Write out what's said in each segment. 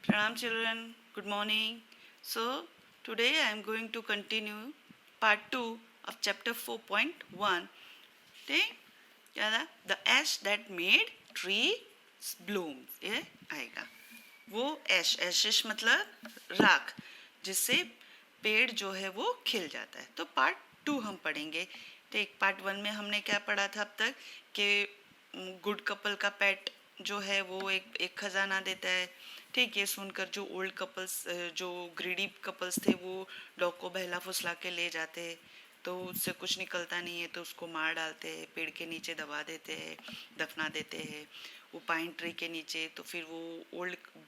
Pranam children, good morning. So, today I am going to continue part 2 of chapter 4.1. ठीक क्या था? The ash that made trees bloom. ये आएगा. वो एश मतलब राख जिससे पेड़ जो है वो खिल जाता है. तो पार्ट 2 हम पढ़ेंगे. ठीक, पार्ट 1 में हमने क्या पढ़ा था अब तक कि गुड कपल का पेट जो है वो एक खजाना देता है. ठीक, ये सुनकर जो ओल्ड कपल्स जो ग्रीडी कपल्स थे वो डॉग को बहला फुसला के ले जाते हैं. तो उससे कुछ निकलता नहीं है तो उसको मार डालते हैं, पेड़ के नीचे दबा देते हैं, दफना देते हैं वो पाइन ट्री के नीचे. तो फिर वो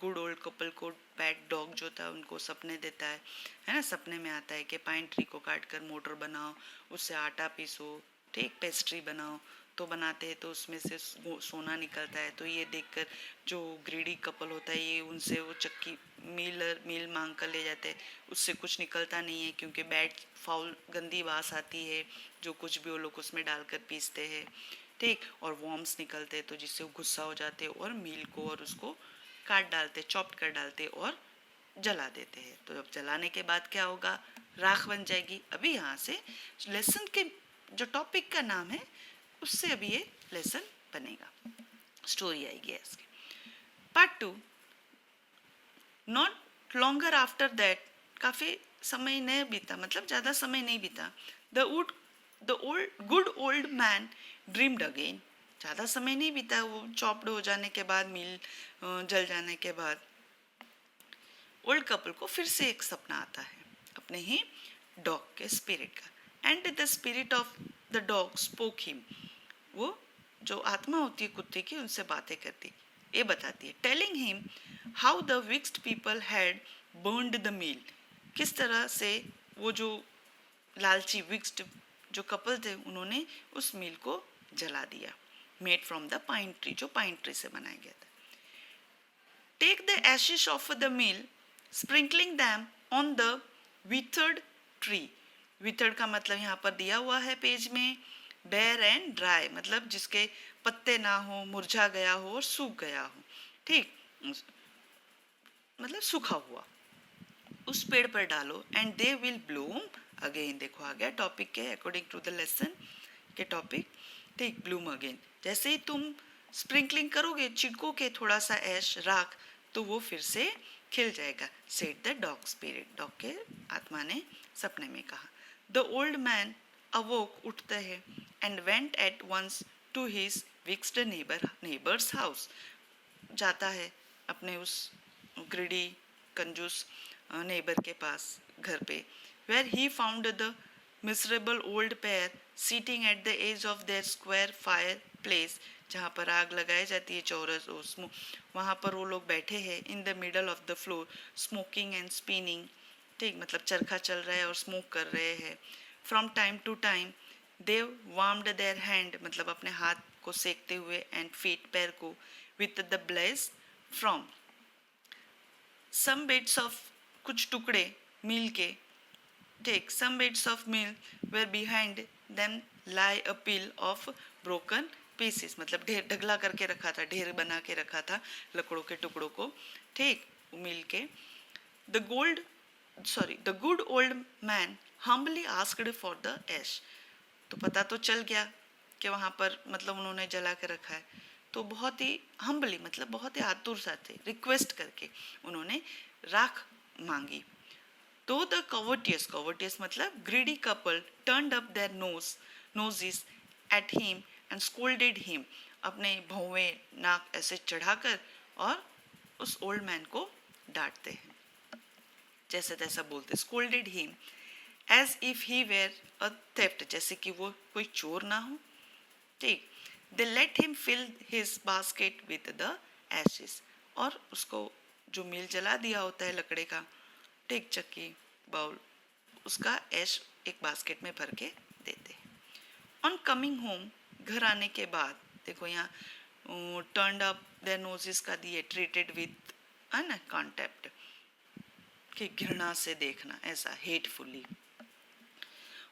गुड ओल्ड कपल को पैट डॉग जो था उनको सपने देता है ना. सपने में आता है कि पाइन ट्री को काट कर मोटर बनाओ, उससे आटा पीसो, ठीक, पेस्ट्री बनाओ. तो बनाते हैं तो उसमें से सोना निकलता है. तो ये देखकर जो ग्रीडी कपल होता है ये उनसे वो चक्की मील मांग कर ले जाते हैं. उससे कुछ निकलता नहीं है क्योंकि बैड फाउल गंदी बास आती है जो कुछ भी वो लोग उसमें डालकर पीसते हैं. ठीक, और वॉर्म्स निकलते हैं तो जिससे वो गुस्सा हो जाते हैं और मील को और उसको काट डालते, चॉप्ड कर डालते और जला देते हैं. तो जब जलाने के बाद क्या होगा, राख बन जाएगी. अभी यहाँ से लेसन के जो टॉपिक का नाम है उससे अभी ये लेसन बनेगा, स्टोरी आएगी इसकी. Part 2. Not longer after that, काफ़ी समय नहीं बीता, मतलब ज़्यादा समय नहीं बीता. The good old man dreamed again. ज़्यादा समय नहीं बीता वो चॉप्ड हो जाने के बाद, मील जल जाने के बाद ओल्ड कपल को फिर से एक सपना आता है अपने ही डॉग के स्पिरिट का. And the spirit of the dog spoke him. वो जो आत्मा होती है कुत्ते की उनसे बातें करती, ये बताती है. Telling him how the wicked people had burned the mill. किस तरह से वो जो लालची विक्स्ड जो कपल थे उन्होंने उस मील को जला दिया. Made from the pine tree, जो पाइन ट्री से बनाया गया था. Take the ashes of the mill sprinkling them on the withered tree. Withered का मतलब यहाँ पर दिया हुआ है पेज में, बेयर एंड ड्राई, मतलब जिसके पत्ते ना हो, मुरझा गया हो और सूख गया हो. ठीक, मतलब सूखा हुआ, उस पेड़ पर डालो. And they will Bloom again. देखो आ गया टॉपिक के अकॉर्डिंग टू द लेसन के टॉपिक. ठीक, ब्लूम अगेन. जैसे ही तुम स्प्रिंकलिंग करोगे, छिड़कोगे थोड़ा सा ऐश राख, तो वो फिर से खिल जाएगा. Said the dog spirit. Dog के आत्मा ने सपने में कहा. द ओल्ड मैन अवोक, उठते हैं, and went at once to his wicked neighbour's house. जाता है अपने उस ग्रीडी कंजूस नेबर के पास, घर पे. Where he found the miserable old pair sitting at the edge of their square fireplace. जहाँ पर आग लगाई जाती है चौरस, वहाँ पर वो लोग बैठे हैं. In the middle of the floor smoking and spinning. ठीक, मतलब चरखा चल रहा है और स्मोक कर रहे हैं. From time to time they warmed their hand, मतलब अपने हाथ को सेकते हुए, एंड फीट, पैर को, with the blaze from some bits of, कुछ टुकड़े मील के. Take some bits of mill where behind them lay a pile of broken pieces, मतलब ढेर ढगला करके रखा था, ढेर बना के रखा था लकड़ों के टुकड़ों को. ठीक, मील के. The good old man humbly asked for the ash. तो पता तो चल गया कि वहाँ पर मतलब उन्होंने जला के रखा है. तो बहुत ही हम्बली, मतलब बहुत ही आतुर सा थे, रिक्वेस्ट करके उन्होंने राख मांगी. तो द कवर्टियस मतलब greedy couple turned up their noses at him and scolded him. अपने भौवे नाक ऐसे चढ़ाकर और उस ओल्ड मैन को डांटते हैं, जैसे तैसा बोलते. Scolded him as if he were a theft, जैसे कि वो कोई चोर ना हो. ठीक, they let him fill his basket with the ashes. और उसको जो मील जला दिया होता है लकड़े का, ठीक, चक्की, बाउल, उसका ऐश एक बास्केट में भर के देते हैं. ऑन कमिंग होम, घर आने के बाद, देखो यहाँ टर्न्ड अप देयर नोजेस का दिए, ट्रीटेड विद ना कॉन्टेप्ट, कि घृणा से देखना, ऐसा hatefully.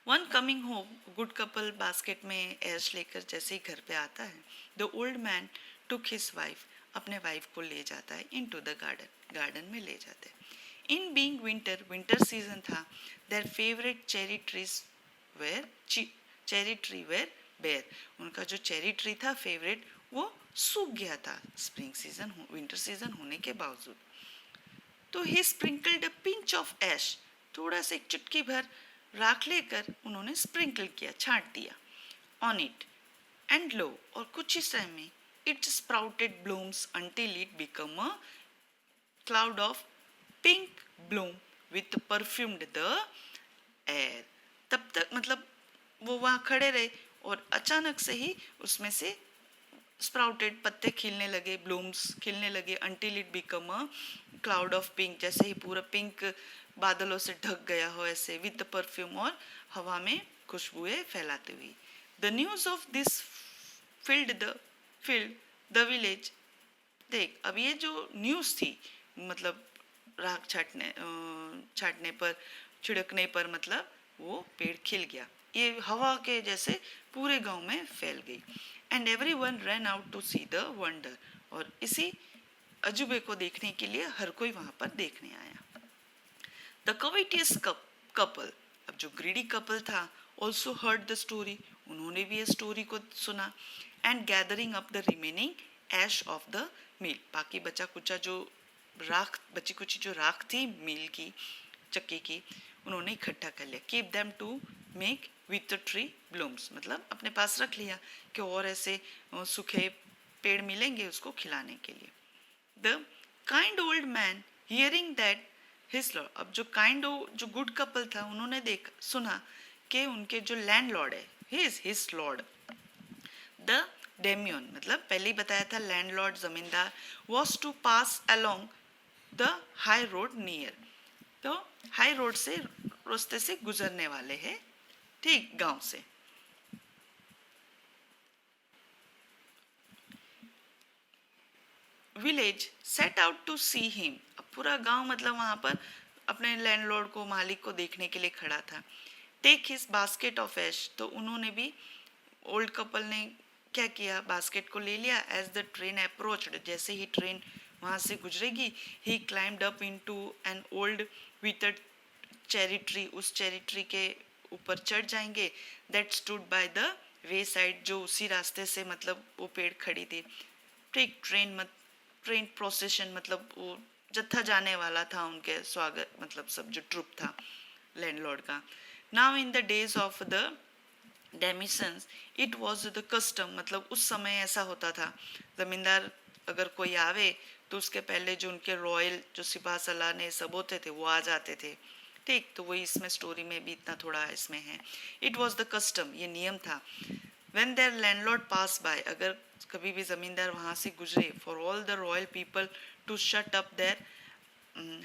On coming home, good couple basket में ऐश लेकर जैसे ही घर पे आता है, the old man took his wife, अपने वाइफ को ले जाता है into the garden, garden में ले जाते. In being winter, winter season था, their favourite cherry trees were cherry tree were bare. उनका जो चेरी ट्री था फेवरेट, वो सूख गया था स्प्रिंग सीजन विंटर सीजन होने के बावजूद. तो ही स्प्रिंकल्ड अ पिंच ऑफ ऐश, थोड़ा सा एक चुटकी भर राख लेकर उन्होंने स्प्रिंकल किया, छांट दिया ऑन इट. एंड लो, और कुछ ही समय में it sprouted blooms until it become a cloud of pink bloom with perfumed the air. तब तक मतलब वो वहाँ खड़े रहे और अचानक से ही उसमें से स्प्राउटेड, पत्ते खिलने लगे, ब्लूम्स खिलने लगे, until it become a cloud of pink, जैसे ही पूरा पिंक बादलों से ढक गया हो ऐसे, विद द परफ्यूम, और हवा में खुशबुएं फैलाते हुए. The news of this field the village. देख, अब ये जो न्यूज थी, मतलब राख छाटने पर, छिड़कने पर, मतलब वो पेड़ खिल गया, ये हवा के जैसे पूरे गांव में फैल गई. And everyone run out to see the wonder, और इसी अजूबे को देखने के लिए हर कोई वहां पर देखने आया. द कविटियस कपल, अब जो ग्रीडी कपल था, ऑल्सो हर्ड द स्टोरी, उन्होंने भी ये स्टोरी को सुना. And gathering up the remaining ash of the mill, बाकी बचा कुचा जो बची कुची जो राख थी मील की, चक्की की, उन्होंने इकट्ठा कर लिया. Keep them to make with the tree blooms, मतलब अपने पास रख लिया कि और ऐसे सूखे पेड़ मिलेंगे उसको खिलाने के लिए. The kind old man hearing that his Lord, अब जो जो गुड कपल था, उन्होंने सुना कि उनके जो लैंडलॉर्ड है, हिज लॉर्ड, द डेमियन, मतलब पहले ही बताया था लैंडलॉर्ड जमींदार, was to pass along the high road near, तो हाई रोड से रास्ते से गुजरने वाले हैं, ठीक, गांव से. Village set out to see him, अब पूरा गांव मतलब वहां पर अपने लैंडलॉर्ड को, मालिक को देखने के लिए खड़ा था. Take his basket of ash, तो उन्होंने भी, ओल्ड कपल ने क्या किया, बास्केट को ले लिया. एज द ट्रेन अप्रोच्ड, जैसे ही ट्रेन वहां से गुजरेगी, he climbed up into an old withered cherry tree, उस चेरी ट्री के ऊपर चढ़ जाएंगे. That stood by the way side, जो उसी रास्ते से मतलब वो पेड़ खड़ी थी, ठीक. ट्रेन प्रोसेशन, मतलब वो जत्था जाने वाला था उनके स्वागत, मतलब सब जो ट्रुप था लैंडलॉर्ड का. Now in the days of the daimios it was the custom, मतलब उस समय ऐसा होता था, जमींदार अगर कोई आवे तो उसके पहले जो उनके रॉयल जो सिपा सलाने सब होते थे वो आ जाते थे, ठीक. तो वही इसमें स्टोरी में भी इतना थोड़ा इसमें है. इट वॉज द कस्टम, ये नियम था. When their landlord passed by, अगर कभी भी जमींदार वहां से गुजरे, for all the royal people to shut up their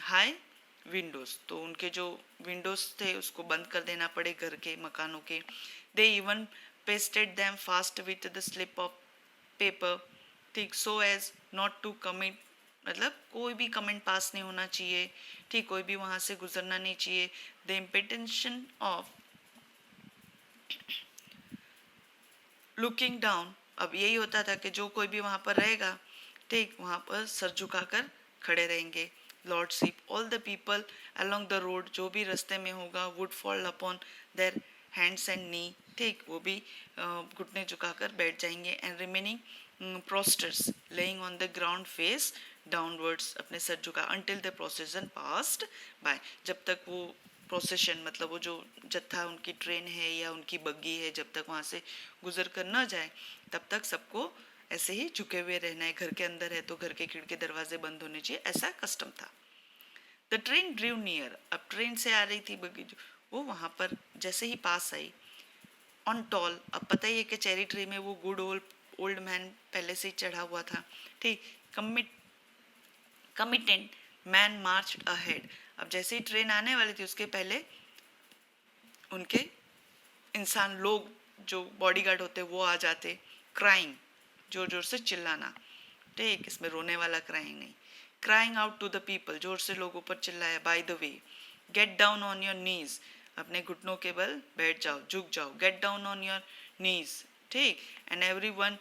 high windows, तो उनके जो विंडोज थे उसको बंद कर देना पड़े घर के, मकानों के. They even pasted them fast with the slip of paper, ठीक, so as not to commit, मतलब कोई भी कमेंट पास नहीं होना चाहिए, ठीक, कोई भी वहां से गुजरना नहीं चाहिए. The impetition of looking down, अब यही होता था कि जो कोई भी वहां पर रहेगा, ठीक, वहां पर सर झुकाकर खड़े रहेंगे. Lordship, all the people along the road, जो भी रास्ते में होगा, would fall upon their hands and knee, ठीक, वो भी घुटने झुकाकर बैठ जाएंगे. And remaining prostrates lying on the ground face downwards, अपने सर झुका. Until the procession passed by, जब तक वो प्रोसेशन, मतलब वो जो जत्था उनकी ट्रेन है या उनकी बग्गी है, जब तक वहाँ से गुजर कर न जाए तब तक सबको ऐसे ही झुके हुए रहना है. घर के अंदर है तो घर के खिड़की दरवाजे बंद होने चाहिए, ऐसा कस्टम था. द ट्रेन ड्रीव नियर, अब ट्रेन से आ रही थी बग्गी, वो वहाँ पर जैसे ही पास आई, ऑन टॉल, अब पता ही है कि चेरी ट्री में वो गुड ओल्ड मैन पहले से ही चढ़ा हुआ था, ठीक. कमिटेंट मैन मार्च अहेड, अब जैसे ही ट्रेन आने वाली थी उसके पहले उनके इंसान लोग जो बॉडीगार्ड होते वो आ जाते. क्राइंग, जोर जोर से चिल्लाना, ठीक, इसमें रोने वाला क्राइंग नहीं. Crying out to the people, जोर से लोगों पर चिल्लाया. By the way, get down on your knees, अपने घुटनों के बल बैठ जाओ, झुक जाओ. Get down on your knees, ठीक. एंड एवरीवन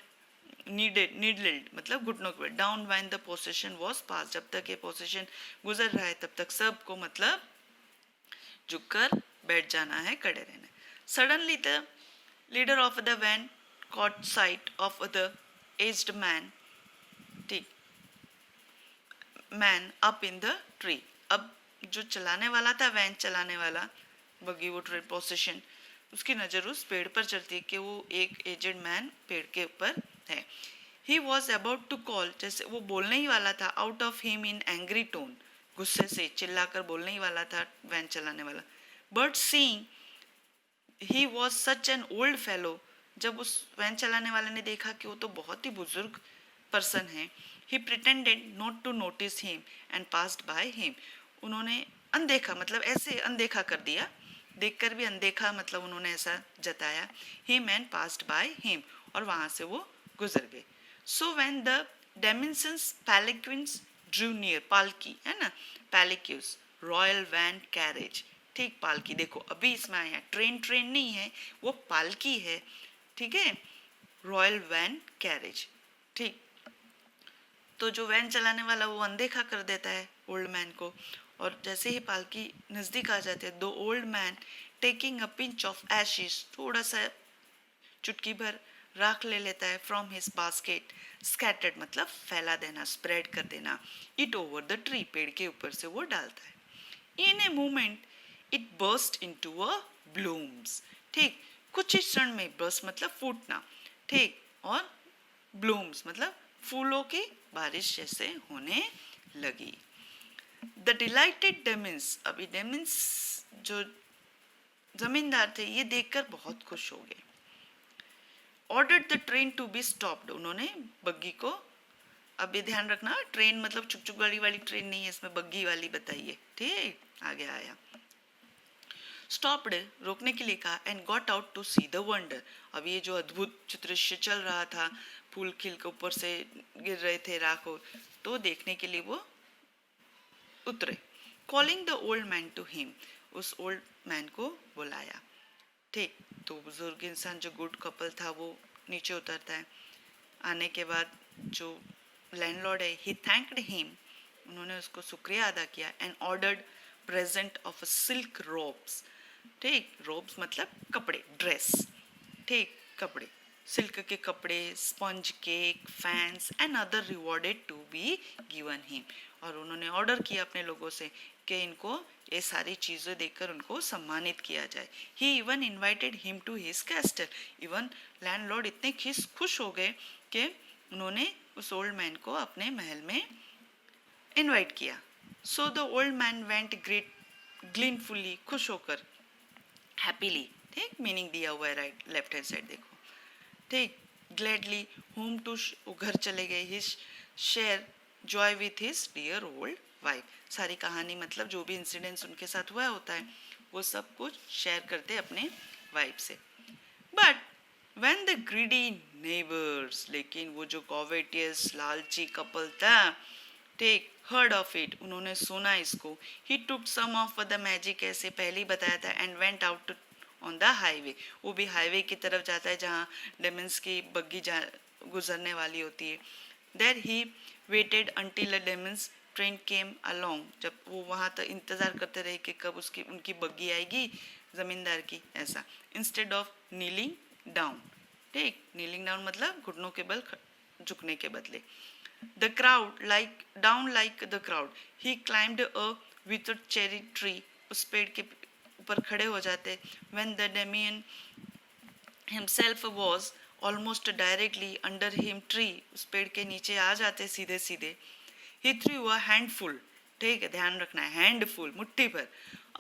नीडल्ड मतलब घुटनों के बल, down when the procession was pass, जब तक ये पोसेशन गुजर रहा है तब तक सबको मतलब झुककर बैठ जाना है, खड़े रहना है. Suddenly the leader of the van caught sight of the aged man, ठीक, man up in the tree. अब जो चलाने वाला था, वैन चलाने वाला, बगी वो ट्रेन पोसेशन, उसकी नज़र उस पेड़ पर चलती है कि वो एक एजेड मैन पेड़ के ऊपर है. He was about to call, जैसे वो बोलने ही वाला था, out of him in angry tone, गुस्से से चिल्लाकर बोलने ही वाला था वैन चलाने वाला. But seeing he was such an old fellow, जब उस वैन चलाने वाले ने देखा कि वो तो बहुत ही बुजुर्ग पर्सन है, he pretended not to notice him and passed by him, उन्होंने अनदेखा मतलब ऐसे अनदेखा कर दिया, देखकर भी अनदेखा मतलब उन्होंने ऐसा जताया. Him and passed by him, और वहाँ से वो गुजर गए. So when the daimios palanquins drew near, पालकी है ना, पैलिक्यूस रॉयल वैन कैरेज, ठीक, पालकी देखो अभी इसमें आया, ट्रेन ट्रेन नहीं है, वो पालकी है, ठीक है, रॉयल वैन कैरेज, ठीक. तो जो वैन चलाने वाला वो अनदेखा कर देता है ओल्ड मैन को, और जैसे ही पालकी नज़दीक आ जाती है, दो old man taking a pinch of Ashes, थोड़ा सा चुटकी भर राख ले लेता है, फ्रॉम हिज बास्केट, स्कैटर्ड मतलब फैला देना, स्प्रेड कर देना, इट ओवर द ट्री, पेड़ के ऊपर से वो डालता है. In a moment it burst into a blooms, ठीक, कुछ ही क्षण में, बर्स्ट मतलब फूटना, ठीक, और ब्लूम्स मतलब फूलों की बारिश जैसे होने लगी. द डिलाइटेड डेमिन्स, अभी डेमिन्स जो जमींदार थे ये देखकर बहुत खुश हो गए. Ordered the train to be stopped, उन्होंने बग्गी को, अब ये ध्यान रखना ट्रेन मतलब चुक गाड़ी वाली ट्रेन नहीं है, इसमें बग्गी वाली बताइए, ठीक, आगे आया. स्टॉप्ड रोकने के लिए कहा, and got out to see the wonder, अब ये जो अद्भुत दृश्य चल रहा था, फूल खिल के ऊपर से गिर रहे थे राखों, तो देखने के लिए वो उतरे. Calling the old man to him, उस ओल्ड मैन को बुलाया, ठीक. तो बुजुर्ग इंसान जो गुड कपल था वो नीचे उतरता है. आने के बाद जो लैंडलॉर्ड है, ही थैंक्ड हिम, उन्होंने उसको शुक्रिया अदा किया, and ordered present of silk robes, ठीक, रोब्स मतलब कपड़े, ड्रेस, ठीक, कपड़े, सिल्क के कपड़े, sponge cake, fans and other rewarded to be given him, और उन्होंने ऑर्डर किया अपने लोगों से कि इनको ये सारी चीज़ें देकर उनको सम्मानित किया जाए. He even invited him to his castle, even landlord इतने खुश हो गए कि उन्होंने उस ओल्ड मैन को अपने महल में इनवाइट किया. So the old man went great gleefully, खुश होकर, हैप्पीली, ठीक, मीनिंग दिया हुआ है राइट लेफ्ट हैंड साइड देखो, ठीक, ग्लैडली होम टू, घर चले गए, his share joy with his dear old wife, सारी कहानी मतलब जो भी इंसिडेंट्स उनके साथ हुआ होता है वो सब कुछ शेयर करते अपने वाइफ से. But when the greedy neighbours, लेकिन वो जो कॉवेटियस लालची कपल था, टेक हर्ड ऑफ इट, उन्होंने सुना इसको, ही टुक सम ऑफ द मैजिक, ऐसे पहले ही बताया था, and went out on the highway, वो भी हाईवे की तरफ जाता है जहाँ डेमन्स की बग्गी गुजरने वाली होती है. There he waited until a daimyo's train came along, जब वो वहाँ तक इंतज़ार करते रहे कि कब उनकी बग्गी आएगी ज़मींदार की, ऐसा. इंस्टेड ऑफ नीलिंग डाउन, ठीक, नीलिंग डाउन मतलब घुटनों के बल झुकने के बदले. The crowd like down like the crowd, he climbed a विथड चेरी ट्री, उस पेड़ के ऊपर खड़े हो जाते. When the daimio himself was almost directly under him tree, उस पेड़ के नीचे आ जाते सीधे सीधे. ही थ्रू अ हैंडफुल, ठीक है, ध्यान रखना है, हैंडफुल मुट्ठी भर,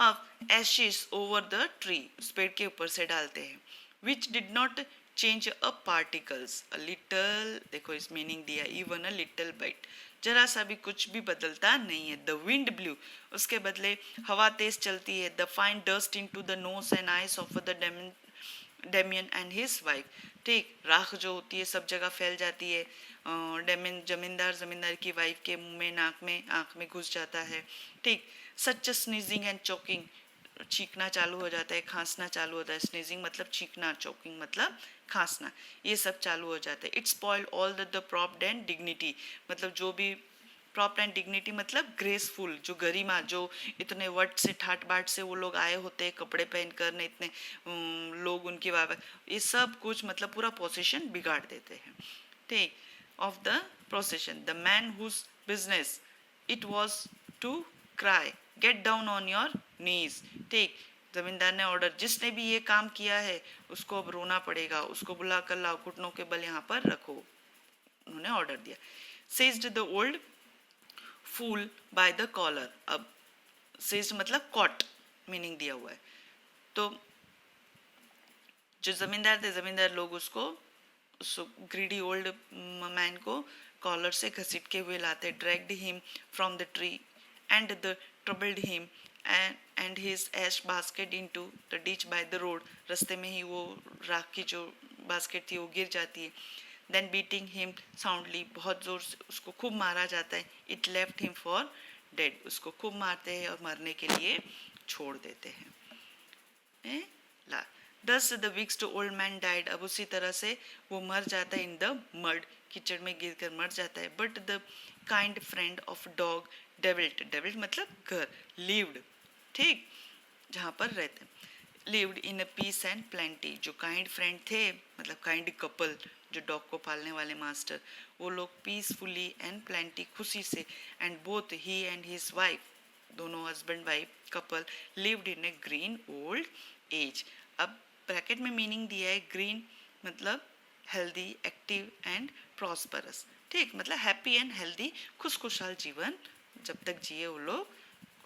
of Ashes over the tree, उस पेड़ के ऊपर से डालते हैं. Which did not change a particles, a little, देखो इस मीनिंग दिया, इवन अ लिटल बाइट, जरा सा भी कुछ भी बदलता नहीं है. द विंड ब्लू, उसके बदले हवा तेज चलती है. The fine dust into the nose and eyes of the daimyo and his wife, ठीक, राख जो होती है सब जगह फैल जाती है, जमींदार की वाइफ के मुंह में, नाक में, आँख में घुस जाता है, ठीक. सच स्नीजिंग एंड चोकिंग, छींकना चालू हो जाता है, खांसना चालू होता है. स्नीजिंग मतलब छींकना, चोकिंग मतलब खांसना, ये सब चालू हो जाता है. It spoil all the prop and dignity, मतलब जो भी प्रॉप एंड डिग्निटी मतलब ग्रेसफुल, जो गरिमा, जो इतने वट से ठाट बाट से वो लोग आए होते हैं कपड़े पहन कर, न इतने लोग उनकी वाह, ये सब कुछ मतलब पूरा पोजीशन बिगाड़ देते हैं. ठीक. Of the procession, the man whose business it was to cry, get down on your knees. ठीक. जमींदार ने ऑर्डर, जिसने भी ये काम किया है उसको अब रोना पड़ेगा, उसको बुला कर लाओ, घुटनों के बल यहाँ पर रखो, उन्होंने ऑर्डर दिया. Seized the old fool by the collar. अब सेज्ड मतलब कॉट, मीनिंग दिया हुआ है. तो जो जमींदार थे, जमींदार लोग उसको, उस ग्रीडी ओल्ड मैन को कॉलर से घसीट के हुए लाते. Dragged him from the tree and the troubled him and his ash basket into the ditch by the road. रास्ते में ही वो राख की जो बास्केट थी वो गिर जाती है. देन बीटिंग हिम साउंडली, बहुत जोर से उसको खूब मारा जाता है. It left him for dead, उसको खूब मारते हैं और मरने के लिए छोड़ देते हैं. दस द विक्स्ड ओल्ड मैन डाइड. अब उसी तरह से वो मर जाता है इन द मड, कीचड़ में गिर कर मर जाता है. But the kind friend of dog dwelled, dwelled मतलब घर, लिव्ड. ठीक, जहाँ पर रहते, lived in a peace and plenty. जो काइंड फ्रेंड थे, मतलब काइंड कपल, जो डॉग को पालने वाले मास्टर, वो लोग पीसफुली एंड प्लेंटी, खुशी से, and both he and his wife, दोनों husband wife couple, lived in a green old age. अब ब्रैकेट में मीनिंग दिया है, ग्रीन मतलब हेल्दी, एक्टिव एंड प्रॉस्परस. ठीक, मतलब हैप्पी एंड हेल्दी, खुशखुशाल जीवन जब तक जिए वो लोग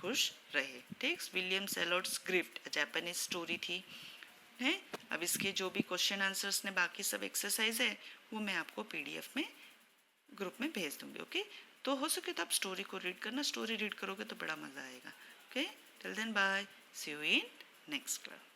खुश रहे. ठीक. विलियम सेलोट्स ग्रिफ्ट जापानीज स्टोरी थी है. अब इसके जो भी क्वेश्चन आंसर्स ने बाकी सब एक्सरसाइज है वो मैं आपको पीडीएफ में ग्रुप में भेज दूंगी. ओके. तो हो सके तो आप स्टोरी को रीड करना, स्टोरी रीड करोगे तो बड़ा मजा आएगा. Okay. Till then bye, see you in next class.